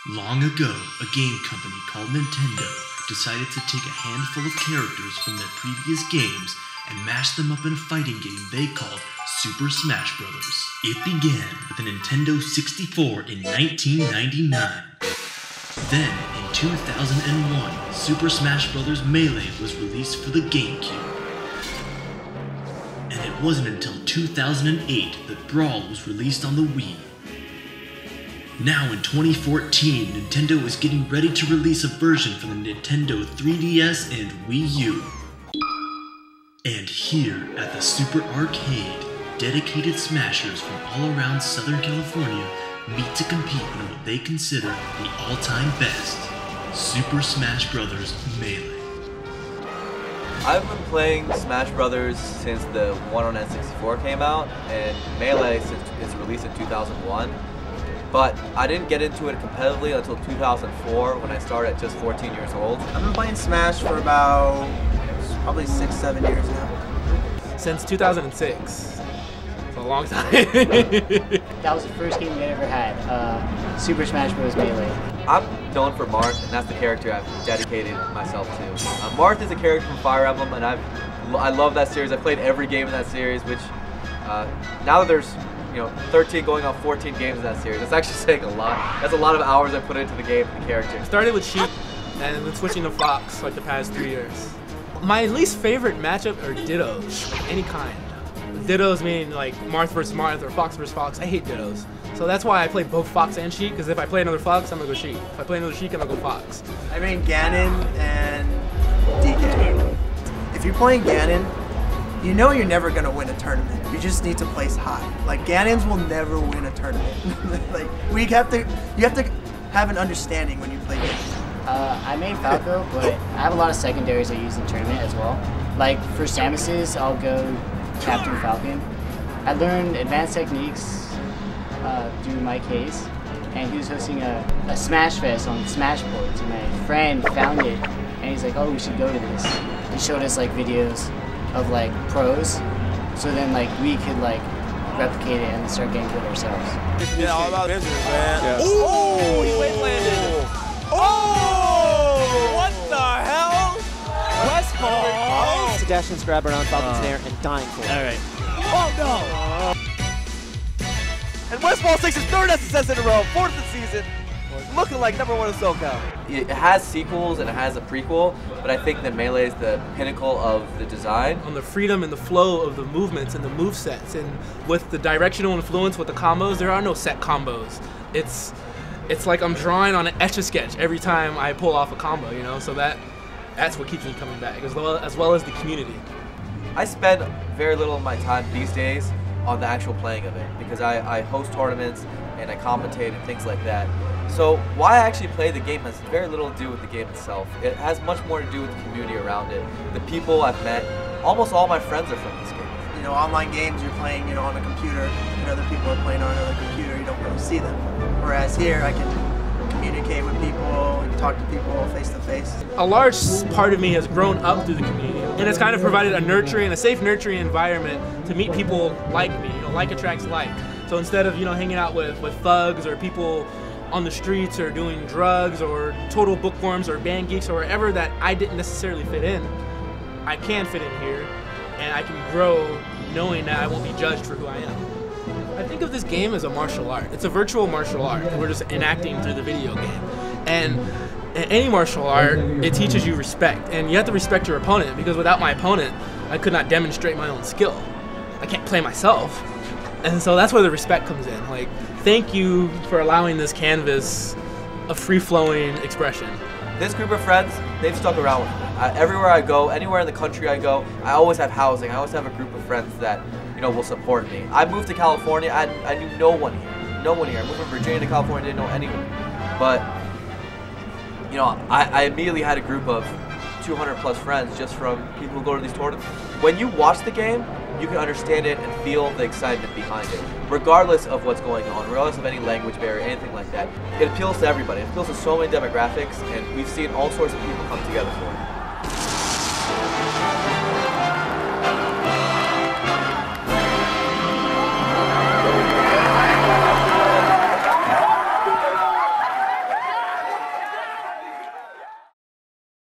Long ago, a game company called Nintendo decided to take a handful of characters from their previous games and mash them up in a fighting game they called Super Smash Bros. It began with the Nintendo 64 in 1999. Then, in 2001, Super Smash Bros. Melee was released for the GameCube. And it wasn't until 2008 that Brawl was released on the Wii. Now in 2014, Nintendo is getting ready to release a version for the Nintendo 3DS and Wii U. And here at the Super Arcade, dedicated smashers from all around Southern California meet to compete in what they consider the all-time best, Super Smash Bros. Melee. I've been playing Smash Brothers since the one on N64 came out, and Melee since its release in 2001. But I didn't get into it competitively until 2004 when I started at just 14 years old. I've been playing Smash for about probably 6-7 years now. Since 2006. It's a long time. That was the first game we ever had, Super Smash Bros. Melee. I'm known for Marth, and that's the character I've dedicated myself to. Marth is a character from Fire Emblem, and I love that series. I've played every game in that series, which now that there's 13 going on 14 games in that series, that's actually saying a lot. That's a lot of hours I put into the game and the character. Started with Sheep, and then switching to Fox like the past 3 years. My least favorite matchup are Dittos, like any kind. Dittos mean like Marth versus Marth or Fox versus Fox. I hate Dittos. So that's why I play both Fox and Sheik, because if I play another Fox, I'm gonna go Sheik. If I play another Sheik, I'm gonna go Fox. I mean Ganon and DK. If you're playing Ganon, you know you're never gonna win a tournament. You just need to place high. Like Ganons will never win a tournament. Like you have to have an understanding when you play Ganon. I made Falco, but I have a lot of secondaries I use in tournament as well. Like for Samus's, I'll go Captain Falcon. I learned advanced techniques through Mike Hayes, and he was hosting a Smash Fest on Smashboards, and my friend found it, and he's like, oh, we should go to this. He showed us like videos of like pros, so then like we could like replicate it and start getting good ourselves. Yeah, all about business, man. Yeah. Oh, he wave landed. Oh, what the hell? Westball. Sebastian's grabbing around Falcon's hair and dying for it. All right. Oh no. And Westball takes his third SSS in a row, fourth of the season, looking like #1 in SoCal. It has sequels and it has a prequel, but I think that Melee is the pinnacle of the design. On the freedom and the flow of the movements and the movesets, and with the directional influence with the combos, there are no set combos. It's like I'm drawing on an Etch-a-Sketch every time I pull off a combo, so that's what keeps me coming back, as well as the community. I spend very little of my time these days on the actual playing of it, because I host tournaments and I commentate and things like that. So why I actually play the game has very little to do with the game itself. It has much more to do with the community around it. The people I've met, almost all my friends are from this game. Online games you're playing, on a computer, and other people are playing on another computer. You don't really see them. Whereas here, I can communicate with people and talk to people face to face. A large part of me has grown up through the community, and it's kind of provided a safe nurturing environment to meet people like me. Like attracts like. So instead of hanging out with thugs or people on the streets or doing drugs or total bookworms or band geeks or wherever that I didn't necessarily fit in, I can fit in here, and I can grow knowing that I won't be judged for who I am. I think of this game as a martial art. It's a virtual martial art. We're just enacting through the video game. And in any martial art, it teaches you respect. And you have to respect your opponent, because without my opponent, I could not demonstrate my own skill. I can't play myself. And so that's where the respect comes in. Like, thank you for allowing this canvas a free-flowing expression. This group of friends, they've stuck around with me. Everywhere I go, anywhere in the country I go, I always have housing. I always have a group of friends that, will support me. I moved to California, I knew no one here. No one here. I moved from Virginia to California, didn't know anyone. But, I immediately had a group of 200 plus friends just from people who go to these tournaments. When you watch the game, you can understand it and feel the excitement behind it, regardless of what's going on, regardless of any language barrier, anything like that. It appeals to everybody. It appeals to so many demographics, and we've seen all sorts of people come together for it.